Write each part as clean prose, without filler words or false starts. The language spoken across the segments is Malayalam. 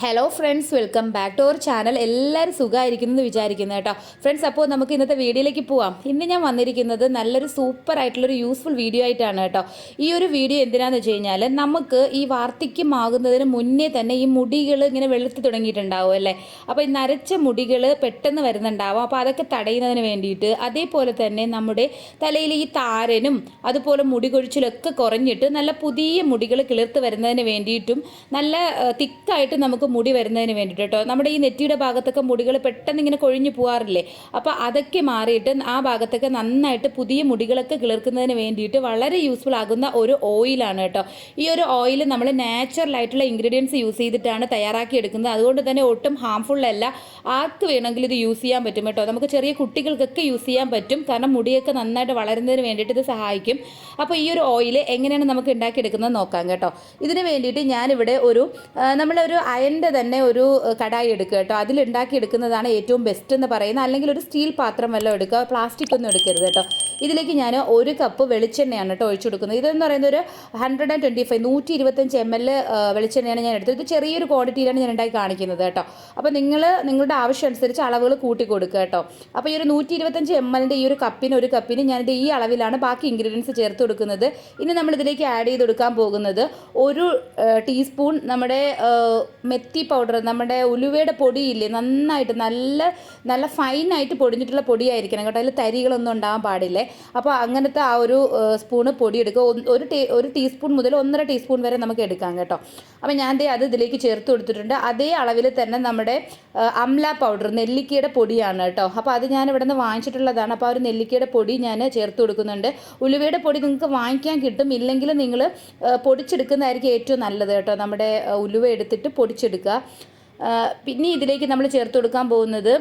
Hello friends, welcome back to our channel. എല്ലാവരും സുഖമായിരിക്കുന്നു വിചാരിക്കുന്നത് കേട്ടോ ഫ്രണ്ട്സ്. അപ്പോൾ നമുക്ക് ഇന്നത്തെ വീഡിയോയിലേക്ക് പോവാം. ഇന്ന് ഞാൻ വന്നിരിക്കുന്നത് നല്ലൊരു സൂപ്പർ ആയിട്ടുള്ളൊരു യൂസ്ഫുൾ വീഡിയോ ആയിട്ടാണ് കേട്ടോ. ഈ ഒരു വീഡിയോ എന്തിനാണെന്ന് വെച്ച് കഴിഞ്ഞാൽ, നമുക്ക് ഈ വാർദ്ധക്യമാകുന്നതിന് മുന്നേ തന്നെ ഈ മുടികൾ ഇങ്ങനെ വെളുത്ത് തുടങ്ങിയിട്ടുണ്ടാവും അല്ലേ. അപ്പോൾ ഈ നരച്ച മുടികൾ പെട്ടെന്ന് വരുന്നുണ്ടാവും. അപ്പോൾ അതൊക്കെ തടയുന്നതിന് വേണ്ടിയിട്ട്, അതേപോലെ തന്നെ നമ്മുടെ തലയിൽ ഈ താരനും അതുപോലെ മുടി കൊഴിച്ചിലൊക്കെ കുറഞ്ഞിട്ട് നല്ല പുതിയ മുടികൾ കിളിർത്ത് വരുന്നതിന് വേണ്ടിയിട്ടും നല്ല തിക്കായിട്ട് നമുക്ക് മുടി വരുന്നതിന് വേണ്ടിയിട്ട് കേട്ടോ. നമ്മുടെ ഈ നെറ്റിയുടെ ഭാഗത്തൊക്കെ മുടികൾ പെട്ടെന്ന് ഇങ്ങനെ കൊഴിഞ്ഞു പോകാറില്ലേ. അപ്പോൾ അതൊക്കെ മാറിയിട്ട് ആ ഭാഗത്തൊക്കെ നന്നായിട്ട് പുതിയ മുടികളൊക്കെ കിളിർക്കുന്നതിന് വേണ്ടിയിട്ട് വളരെ യൂസ്ഫുൾ ആകുന്ന ഒരു ഓയിലാണ് കേട്ടോ. ഈ ഒരു ഓയിൽ നമ്മൾ നാച്ചുറൽ ആയിട്ടുള്ള ഇൻഗ്രീഡിയൻസ് യൂസ് ചെയ്തിട്ടാണ് തയ്യാറാക്കി എടുക്കുന്നത്. അതുകൊണ്ട് തന്നെ ഒട്ടും ഹാംഫുൾ അല്ല. ആർക്ക് വേണമെങ്കിലും ഇത് യൂസ് ചെയ്യാൻ പറ്റും കേട്ടോ. നമുക്ക് ചെറിയ കുട്ടികൾക്കൊക്കെ യൂസ് ചെയ്യാൻ പറ്റും. കാരണം മുടിയൊക്കെ നന്നായിട്ട് വളരുന്നതിന് വേണ്ടിയിട്ട് ഇത് സഹായിക്കും. അപ്പോൾ ഈ ഒരു ഓയിൽ എങ്ങനെയാണ് നമുക്ക് ഉണ്ടാക്കിയെടുക്കുന്നത് നോക്കാം കേട്ടോ. ഇതിന് വേണ്ടിയിട്ട് ഞാനിവിടെ നമ്മളൊരു അയൻ്റെ തന്നെ ഒരു കടായി എടുക്കുക കേട്ടോ. അതിലുണ്ടാക്കിയെടുക്കുന്നതാണ് ഏറ്റവും ബെസ്റ്റ് എന്ന് പറയുന്നത്. അല്ലെങ്കിൽ ഒരു സ്റ്റീൽ പാത്രം വല്ലതും എടുക്കുക, പ്ലാസ്റ്റിക് ഒന്നും എടുക്കരുത് കേട്ടോ. ഇതിലേക്ക് ഞാൻ 1 കപ്പ് വെളിച്ചെണ്ണയാണ് കേട്ടോ ഒഴിച്ചു കൊടുക്കുന്നത്. ഇതെന്ന് പറയുന്നത് ഒരു 125 ml വെളിച്ചെണ്ണയാണ് ഞാൻ എടുത്തത്. ഇത് ചെറിയൊരു ക്വാണ്ടിറ്റിയിലാണ് ഞാൻ ഉണ്ടാക്കി കാണിക്കുന്നത് കേട്ടോ. അപ്പോൾ നിങ്ങളുടെ ആവശ്യം അനുസരിച്ച് അളവുകൾ കൂട്ടി കൊടുക്കുക കേട്ടോ. അപ്പോൾ ഈ ഒരു 125 ml ഈ ഒരു കപ്പിന് ഞാനിത് ഈ അളവിലാണ് ബാക്കി ഇൻഗ്രീഡിയൻസ് ചേർത്ത് കൊടുക്കുന്നത്. ഇനി നമ്മളിതിലേക്ക് ആഡ് ചെയ്ത് കൊടുക്കാൻ പോകുന്നത് 1 ടീസ്പൂൺ നമ്മുടെ മെത്തി പൗഡർ, നമ്മുടെ ഉലുവയുടെ പൊടിയില്ലേ, നന്നായിട്ട് നല്ല ഫൈനായിട്ട് പൊടിഞ്ഞിട്ടുള്ള പൊടിയായിരിക്കണം കേട്ടോ. അതിൽ തരികളൊന്നും ഉണ്ടാകാൻ പാടില്ലേ. അപ്പോൾ അങ്ങനത്തെ ആ ഒരു സ്പൂണ് പൊടി എടുക്കുക. ഒരു ടീസ്പൂൺ മുതൽ 1.5 ടീസ്പൂൺ വരെ നമുക്ക് എടുക്കാം കേട്ടോ. അപ്പോൾ ഞാൻ അത് ഇതിലേക്ക് ചേർത്ത് കൊടുത്തിട്ടുണ്ട്. അതേ അളവിൽ തന്നെ നമ്മുടെ അംല പൗഡർ, നെല്ലിക്കയുടെ പൊടിയാണ് കേട്ടോ. അപ്പോൾ അത് ഞാൻ ഇവിടെ നിന്ന് വാങ്ങിച്ചിട്ടുള്ളതാണ്. അപ്പോൾ ആ ഒരു നെല്ലിക്കയുടെ പൊടി ഞാൻ ചേർത്ത് കൊടുക്കുന്നുണ്ട്. ഉലുവയുടെ പൊടി നിങ്ങൾക്ക് വാങ്ങിക്കാൻ കിട്ടും. ഇല്ലെങ്കിൽ നിങ്ങൾ പൊടിച്ചെടുക്കുന്നതായിരിക്കും ഏറ്റവും നല്ലത് കേട്ടോ. നമ്മുടെ ഉലുവ എടുത്തിട്ട് പൊടിച്ചെടുക്കുക. പിന്നെ ഇതിലേക്ക് നമ്മൾ ചേർത്ത് കൊടുക്കാൻ പോകുന്നത്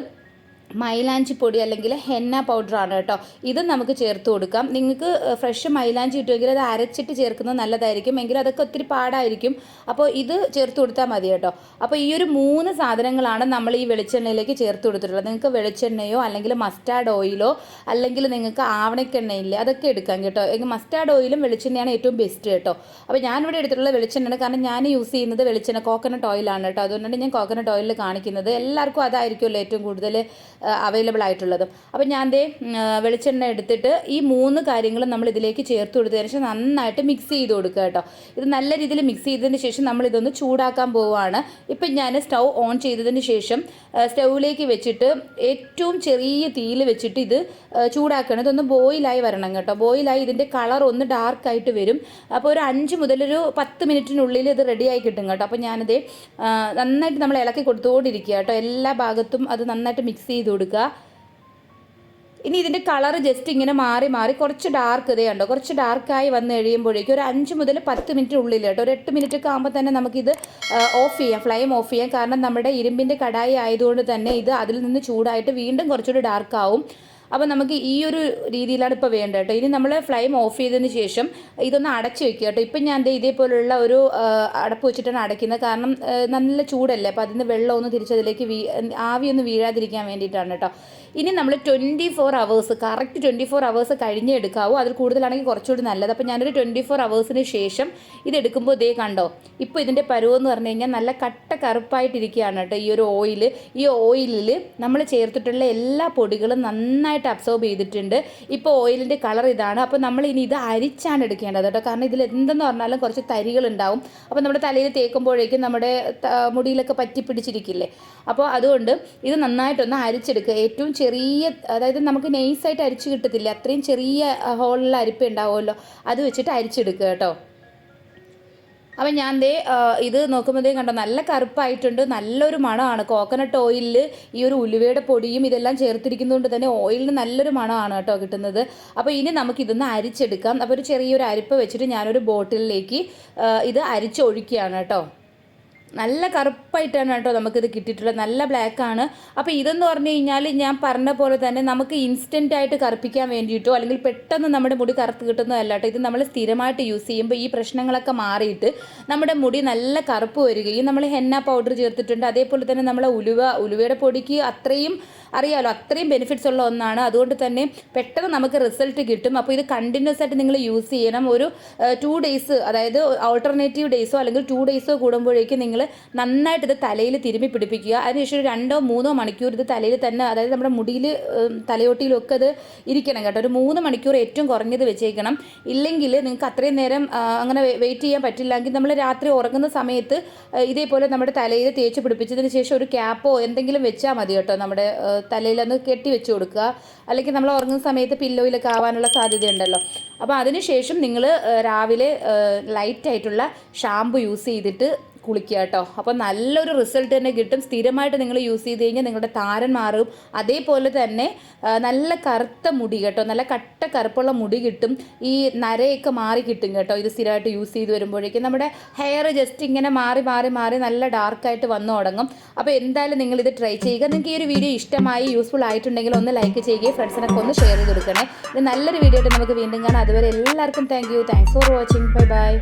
മൈലാഞ്ചി പൊടി അല്ലെങ്കിൽ ഹെന്ന പൗഡറാണ് കേട്ടോ. ഇത് നമുക്ക് ചേർത്ത് കൊടുക്കാം. നിങ്ങൾക്ക് ഫ്രഷ് മൈലാഞ്ചി കിട്ടുമെങ്കിൽ അത് അരച്ചിട്ട് ചേർക്കുന്നത് നല്ലതായിരിക്കും. എങ്കിലും അതൊക്കെ ഒത്തിരി പാടായിരിക്കും. അപ്പോൾ ഇത് ചേർത്ത് കൊടുത്താൽ മതി കേട്ടോ. അപ്പോൾ ഈ ഒരു 3 സാധനങ്ങളാണ് നമ്മൾ ഈ വെളിച്ചെണ്ണയിലേക്ക് ചേർത്ത് കൊടുത്തിട്ടുള്ളത്. നിങ്ങൾക്ക് വെളിച്ചെണ്ണയോ അല്ലെങ്കിൽ മസ്റ്റാർഡ് ഓയിലോ അല്ലെങ്കിൽ നിങ്ങൾക്ക് ആവണക്കെണ്ണയില്ലേ, അതൊക്കെ എടുക്കാം കേട്ടോ. മസ്റ്റാർഡ് ഓയിലും വെളിച്ചെണ്ണയാണ് ഏറ്റവും ബെസ്റ്റ് കേട്ടോ. അപ്പോൾ ഞാനിവിടെ എടുത്തിട്ടുള്ള വെളിച്ചെണ്ണയാണ്. കാരണം ഞാൻ യൂസ് ചെയ്യുന്നത് വെളിച്ചെണ്ണ കോക്കനട്ട് ഓയിലാണ് കേട്ടോ. അതുകൊണ്ടാണ് ഞാൻ കോക്കനട്ട് ഓയിലിൽ കാണിക്കുന്നത്. എല്ലാവർക്കും അതായിരിക്കുമല്ലോ ഏറ്റവും കൂടുതൽ അവൈലബിൾ ആയിട്ടുള്ളതും. അപ്പം ഞാൻ വെളിച്ചെണ്ണ എടുത്തിട്ട് ഈ 3 കാര്യങ്ങളും നമ്മൾ ഇതിലേക്ക് ചേർത്ത് കൊടുത്തതിന് ശേഷം നന്നായിട്ട് മിക്സ് ചെയ്ത് കൊടുക്കുക കേട്ടോ. ഇത് നല്ല രീതിയിൽ മിക്സ് ചെയ്തതിന് ശേഷം നമ്മളിതൊന്ന് ചൂടാക്കാൻ പോവുകയാണ്. ഇപ്പം ഞാൻ സ്റ്റൗ ഓൺ ചെയ്തതിന് ശേഷം സ്റ്റൗവിലേക്ക് വെച്ചിട്ട് ഏറ്റവും ചെറിയ തീയിൽ വെച്ചിട്ട് ഇത് ചൂടാക്കണം. ഇതൊന്ന് ബോയിലായി വരണം കേട്ടോ. ബോയിലായി ഇതിൻ്റെ കളർ ഒന്ന് ഡാർക്കായിട്ട് വരും. അപ്പോൾ ഒരു 5 മുതൽ ഒരു 10 മിനിറ്റിനുള്ളിൽ ഇത് റെഡിയായി കിട്ടും കേട്ടോ. അപ്പോൾ ഞാനിത് നന്നായിട്ട് നമ്മൾ ഇളക്കി കൊടുത്തുകൊണ്ടിരിക്കുക കേട്ടോ. എല്ലാ ഭാഗത്തും അത് നന്നായിട്ട് മിക്സ് ചെയ്ത് കൊടുക്കുക. ഇനി ഇതിൻ്റെ കളർ ജസ്റ്റ് ഇങ്ങനെ മാറി കുറച്ച് ഡാർക്ക് കണ്ടോ, കുറച്ച് ഡാർക്കായി വന്ന് കഴിയുമ്പോഴേക്കും ഒരു 5 മുതൽ 10 മിനിറ്റിനുള്ളിൽ കേട്ടോ. ഒരു 8 മിനിറ്റ് ഒക്കെ ആകുമ്പോൾ തന്നെ നമുക്കിത് ഓഫ് ചെയ്യാം, ഫ്ലെയിം ഓഫ് ചെയ്യാം. കാരണം നമ്മുടെ ഇരുമ്പിൻ്റെ കടായി ആയതുകൊണ്ട് തന്നെ ഇത് അതിൽ നിന്ന് ചൂടായിട്ട് വീണ്ടും കുറച്ചുകൂടി ഡാർക്കാവും. അപ്പോൾ നമുക്ക് ഈ ഒരു രീതിയിലാണ് ഇപ്പോൾ വേണ്ടത് കേട്ടോ. ഇനി നമ്മൾ ഫ്ലെയിം ഓഫ് ചെയ്തതിന് ശേഷം ഇതൊന്ന് അടച്ച് വെക്കുക കേട്ടോ. ഇപ്പം ഞാൻ ഇതേപോലുള്ള ഒരു അടപ്പ് വെച്ചിട്ടാണ് അടയ്ക്കുന്നത്. കാരണം നല്ല ചൂടല്ലേ. അപ്പോൾ അതിന് വെള്ളമൊന്നും തിരിച്ചതിലേക്ക് ആവിയൊന്നും വീഴാതിരിക്കാൻ വേണ്ടിയിട്ടാണ് കേട്ടോ. ഇനി നമ്മൾ 24 hours, കറക്റ്റ് 24 hours കഴിഞ്ഞേ എടുക്കാവൂ. അതിൽ കൂടുതലാണെങ്കിൽ കുറച്ചുകൂടി നല്ലത്. അപ്പോൾ ഞാനൊരു 24 hours ശേഷം ഇതെടുക്കുമ്പോൾ കണ്ടോ, ഇപ്പോൾ ഇതിൻ്റെ പരുവെന്ന് പറഞ്ഞു കഴിഞ്ഞാൽ നല്ല കട്ട കറുപ്പായിട്ടിരിക്കുകയാണ് കേട്ടോ. ഈ ഒരു ഈ ഓയിലിൽ നമ്മൾ ചേർത്തിട്ടുള്ള എല്ലാ പൊടികളും നന്നായിട്ട് അബ്സോർബ് ചെയ്തിട്ടുണ്ട്. ഇപ്പോൾ ഓയിലിൻ്റെ കളർ ഇതാണ്. അപ്പോൾ നമ്മൾ ഇനി ഇത് അരിച്ചാണ് എടുക്കേണ്ടത് കേട്ടോ. കാരണം ഇതിൽ എന്തെന്ന് പറഞ്ഞാലും കുറച്ച് തരികളുണ്ടാവും. അപ്പോൾ നമ്മുടെ തലയിൽ തേക്കുമ്പോഴേക്കും നമ്മുടെ മുടിയിലൊക്കെ പറ്റി പിടിച്ചിരിക്കില്ലേ. അപ്പോൾ അതുകൊണ്ട് ഇത് നന്നായിട്ടൊന്ന് അരിച്ചെടുക്കുക. ഏറ്റവും ചെറിയ, അതായത് നമുക്ക് നൈസായിട്ട് അരിച്ച് കിട്ടത്തില്ല, അത്രയും ചെറിയ ഹോളിലുള്ള അരിപ്പ ഉണ്ടാവുമല്ലോ, അത് വെച്ചിട്ട് അരിച്ചെടുക്കുക കേട്ടോ. അപ്പം ഞാൻ ഇത് നോക്കുമ്പോഴേ കണ്ടോ, നല്ല കറുപ്പായിട്ടുണ്ട്. നല്ലൊരു മണമാണ്. കോക്കനട്ട് ഓയിലിൽ ഈ ഒരു ഉലുവയുടെ പൊടിയും ഇതെല്ലാം ചേർത്തിരിക്കുന്നതുകൊണ്ട് തന്നെ ഓയിലിന് നല്ലൊരു മണമാണ് കേട്ടോ കിട്ടുന്നത്. അപ്പോൾ ഇനി നമുക്കിതൊന്ന് അരിച്ചെടുക്കാം. അപ്പോൾ ഒരു ചെറിയൊരു അരിപ്പ വെച്ചിട്ട് ഞാനൊരു ബോട്ടിലിലേക്ക് ഇത് അരിച്ചൊഴിക്കുകയാണ് കേട്ടോ. നല്ല കറുപ്പായിട്ടാണ് കേട്ടോ നമുക്കിത് കിട്ടിയിട്ടുള്ളത്. നല്ല ബ്ലാക്കാണ്. അപ്പോൾ ഇതെന്ന് പറഞ്ഞു കഴിഞ്ഞാൽ ഞാൻ പറഞ്ഞ പോലെ തന്നെ നമുക്ക് ഇൻസ്റ്റൻ്റായിട്ട് കറുപ്പിക്കാൻ വേണ്ടിയിട്ടോ അല്ലെങ്കിൽ പെട്ടെന്ന് നമ്മുടെ മുടി കറുത്ത് കിട്ടുന്നതല്ല കേട്ടോ. ഇത് നമ്മൾ സ്ഥിരമായിട്ട് യൂസ് ചെയ്യുമ്പോൾ ഈ പ്രശ്നങ്ങളൊക്കെ മാറിയിട്ട് നമ്മുടെ മുടി നല്ല കറുപ്പ് വരികയും, നമ്മൾ ഹെന്ന പൗഡർ ചേർത്തിട്ടുണ്ട്. അതേപോലെ തന്നെ നമ്മളെ ഉലുവയുടെ പൊടിക്ക് അത്രയും അറിയാമല്ലോ അത്രയും ബെനിഫിറ്റ്സ് ഉള്ള ഒന്നാണ്. അതുകൊണ്ട് തന്നെ പെട്ടെന്ന് നമുക്ക് റിസൾട്ട് കിട്ടും. അപ്പോൾ ഇത് കണ്ടിന്യൂസ് ആയിട്ട് നിങ്ങൾ യൂസ് ചെയ്യണം. ഒരു 2 ഡേയ്സ്, അതായത് ഓൾട്ടർനേറ്റീവ് ഡേയ്സോ അല്ലെങ്കിൽ 2 ഡേയ്സോ കൂടുമ്പോഴേക്കും നിങ്ങൾ നന്നായിട്ട് ഇത് തലയിൽ തിരുമ്മി പിടിപ്പിക്കുക. അതിനുശേഷം 2-3 മണിക്കൂർ ഇത് തലയിൽ തന്നെ, അതായത് നമ്മുടെ മുടിയിൽ തലയോട്ടിയിലും ഒക്കെ അത് ഇരിക്കണം കേട്ടോ. ഒരു 3 മണിക്കൂർ ഏറ്റവും കുറഞ്ഞത് വെച്ചേക്കണം. ഇല്ലെങ്കിൽ നിങ്ങൾക്ക് അത്രയും നേരം അങ്ങനെ വെയിറ്റ് ചെയ്യാൻ പറ്റില്ലെങ്കിൽ നമ്മൾ രാത്രി ഉറങ്ങുന്ന സമയത്ത് ഇതേപോലെ നമ്മുടെ തലയിൽ തേച്ച് പിടിപ്പിച്ചതിന് ശേഷം ഒരു ക്യാപ്പോ എന്തെങ്കിലും വെച്ചാൽ മതി കേട്ടോ. നമ്മുടെ തലയിലൊന്ന് കെട്ടി വെച്ച് കൊടുക്കുക. അല്ലെങ്കിൽ നമ്മൾ ഉറങ്ങുന്ന സമയത്ത് പില്ലോയിലൊക്കെ ആവാനുള്ള സാധ്യതയുണ്ടല്ലോ. അപ്പോൾ അതിനുശേഷം നിങ്ങൾ രാവിലെ ലൈറ്റായിട്ടുള്ള ഷാമ്പു യൂസ് ചെയ്തിട്ട് കുളിക്കുക കേട്ടോ. അപ്പോൾ നല്ലൊരു റിസൾട്ട് തന്നെ കിട്ടും. സ്ഥിരമായിട്ട് നിങ്ങൾ യൂസ് ചെയ്ത് കഴിഞ്ഞാൽ നിങ്ങളുടെ താരൻ മാറും. അതേപോലെ തന്നെ നല്ല കറുത്ത മുടി കേട്ടോ, നല്ല കട്ട കറുപ്പുള്ള മുടി കിട്ടും. ഈ നരയൊക്കെ മാറി കിട്ടും കേട്ടോ ഇത് സ്ഥിരമായിട്ട് യൂസ് ചെയ്ത് വരുമ്പോഴേക്കും. നമ്മുടെ ഹെയർ ജസ്റ്റ് ഇങ്ങനെ മാറി മാറി മാറി നല്ല ഡാർക്കായിട്ട് വന്നു തുടങ്ങും. അപ്പോൾ എന്തായാലും നിങ്ങളിത് ട്രൈ ചെയ്യുക. നിങ്ങൾക്ക് ഈ ഒരു വീഡിയോ ഇഷ്ടമായി യൂസ്ഫുൾ ആയിട്ടുണ്ടെങ്കിൽ ഒന്ന് ലൈക്ക് ചെയ്യുകയും ഫ്രണ്ട്സിനൊക്കെ ഒന്ന് ഷെയർ ചെയ്ത് കൊടുക്കണേ. ഇത് നല്ലൊരു വീഡിയോ ആയിട്ട് നമുക്ക് വീണ്ടും കാണാം. അതുവരെ എല്ലാവർക്കും thanks for watching. Bye bye.